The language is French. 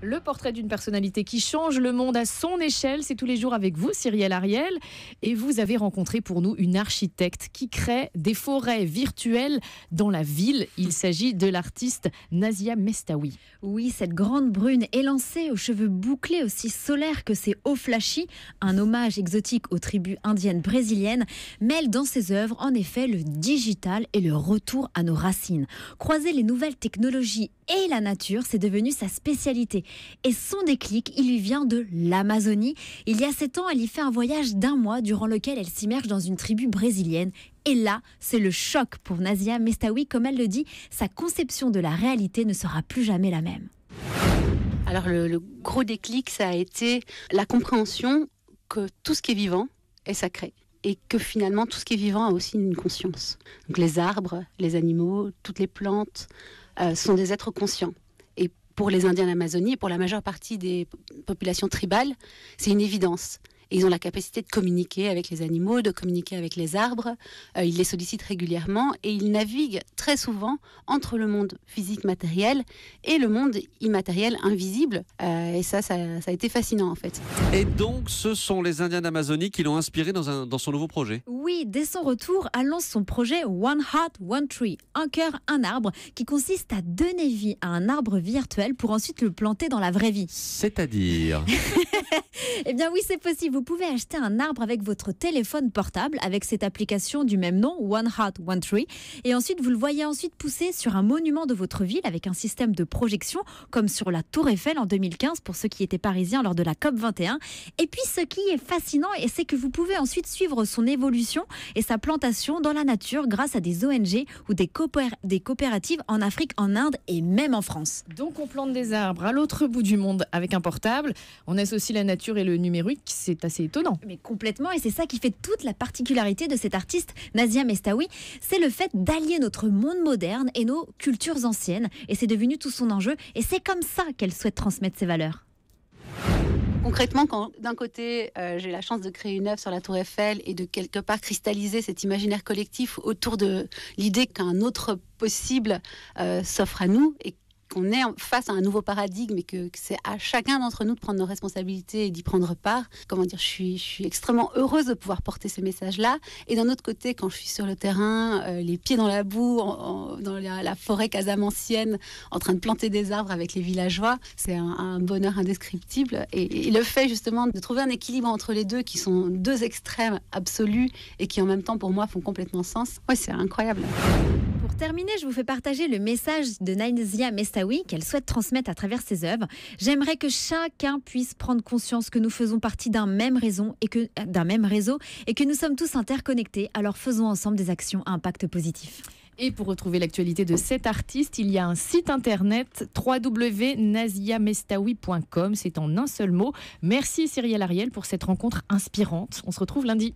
Le portrait d'une personnalité qui change le monde à son échelle, c'est tous les jours avec vous, Cyrielle Ariel. Et vous avez rencontré pour nous une architecte qui crée des forêts virtuelles dans la ville. Il s'agit de l'artiste Nazia Mestaoui. Oui, cette grande brune élancée aux cheveux bouclés aussi solaires que ses hauts flashy, un hommage exotique aux tribus indiennes brésiliennes, mêle dans ses œuvres en effet le digital et le retour à nos racines. Croiser les nouvelles technologies et la nature, c'est devenu sa spécialité. Et son déclic, il lui vient de l'Amazonie. Il y a 7 ans, elle y fait un voyage d'1 mois durant lequel elle s'immerge dans une tribu brésilienne. Et là, c'est le choc pour Nazia Mestaoui. Comme elle le dit, sa conception de la réalité ne sera plus jamais la même. Alors le gros déclic, ça a été la compréhension que tout ce qui est vivant est sacré. Et que finalement, tout ce qui est vivant a aussi une conscience. Donc les arbres, les animaux, toutes les plantes sont des êtres conscients. Et pour les Indiens d'Amazonie, et pour la majeure partie des populations tribales, c'est une évidence. Et ils ont la capacité de communiquer avec les animaux, de communiquer avec les arbres. Ils les sollicitent régulièrement et ils naviguent très souvent entre le monde physique matériel et le monde immatériel invisible. Et ça a été fascinant en fait. Et donc, ce sont les Indiens d'Amazonie qui l'ont inspiré dans son nouveau projet. Oui, dès son retour, elle lance son projet One Heart, One Tree, un cœur, un arbre, qui consiste à donner vie à un arbre virtuel pour ensuite le planter dans la vraie vie. C'est-à-dire Eh bien oui, c'est possible. Vous pouvez acheter un arbre avec votre téléphone portable avec cette application du même nom, One Heart, One Tree. Et ensuite, vous le voyez ensuite pousser sur un monument de votre ville avec un système de projection, comme sur la Tour Eiffel en 2015 pour ceux qui étaient parisiens lors de la COP21. Et puis, ce qui est fascinant, c'est que vous pouvez ensuite suivre son évolution et sa plantation dans la nature grâce à des ONG ou des coopératives en Afrique, en Inde et même en France. Donc on plante des arbres à l'autre bout du monde avec un portable. On associe la nature et le numérique, c'est assez étonnant. Mais complètement, et c'est ça qui fait toute la particularité de cette artiste Nazia Mestaoui, c'est le fait d'allier notre monde moderne et nos cultures anciennes. Et c'est devenu tout son enjeu, et c'est comme ça qu'elle souhaite transmettre ses valeurs. Concrètement, quand d'un côté, j'ai la chance de créer une œuvre sur la Tour Eiffel et de quelque part cristalliser cet imaginaire collectif autour de l'idée qu'un autre possible s'offre à nous et qu'on est face à un nouveau paradigme et que c'est à chacun d'entre nous de prendre nos responsabilités et d'y prendre part. Comment dire, je suis extrêmement heureuse de pouvoir porter ces messages-là. Et d'un autre côté, quand je suis sur le terrain, les pieds dans la boue, dans la forêt casamancienne, en train de planter des arbres avec les villageois, c'est un bonheur indescriptible. Et le fait justement de trouver un équilibre entre les deux, qui sont deux extrêmes absolus et qui en même temps pour moi font complètement sens, ouais, c'est incroyable. Pour terminer, je vous fais partager le message de Nazia Mestaoui qu'elle souhaite transmettre à travers ses œuvres. J'aimerais que chacun puisse prendre conscience que nous faisons partie d'un même réseau et que nous sommes tous interconnectés. Alors faisons ensemble des actions à impact positif. Et pour retrouver l'actualité de cet artiste, il y a un site internet www.naziamestaoui.com. C'est en un seul mot. Merci Cyrielle Ariel pour cette rencontre inspirante. On se retrouve lundi.